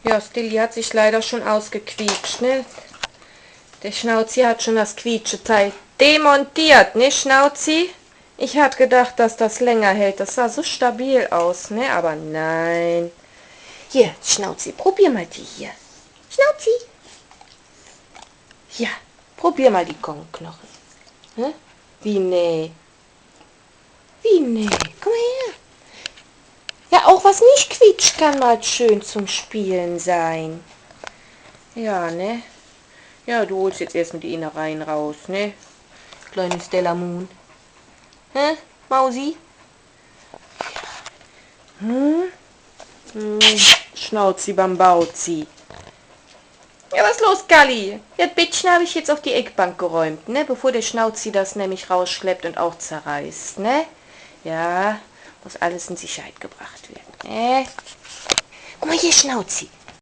Ja, Stilly hat sich leider schon ausgequietscht, ne? Der Schnauzi hat schon das Quietscheteil demontiert, ne, Schnauzi? Ich hatte gedacht, dass das länger hält. Das sah so stabil aus, ne? Aber nein. Hier, Schnauzi, probier mal die hier. Schnauzi. Ja, probier mal die Gongknochen. Hä? Wie nee? Wie nee? Komm mal her. Ja, auch was nicht quietscht, kann mal schön zum Spielen sein. Ja, ne? Ja, du holst jetzt erstmal die Innereien raus, ne? Kleine Stella Moon. Hä? Mausi? Hm? Schnauzi Bambauzi. Ja, was ist los, Galli? Ja, das Bettchen habe ich jetzt auf die Eckbank geräumt, ne? Bevor der Schnauzi das nämlich rausschleppt und auch zerreißt, ne? Ja, muss alles in Sicherheit gebracht werden, ne? Guck mal hier, Schnauzi.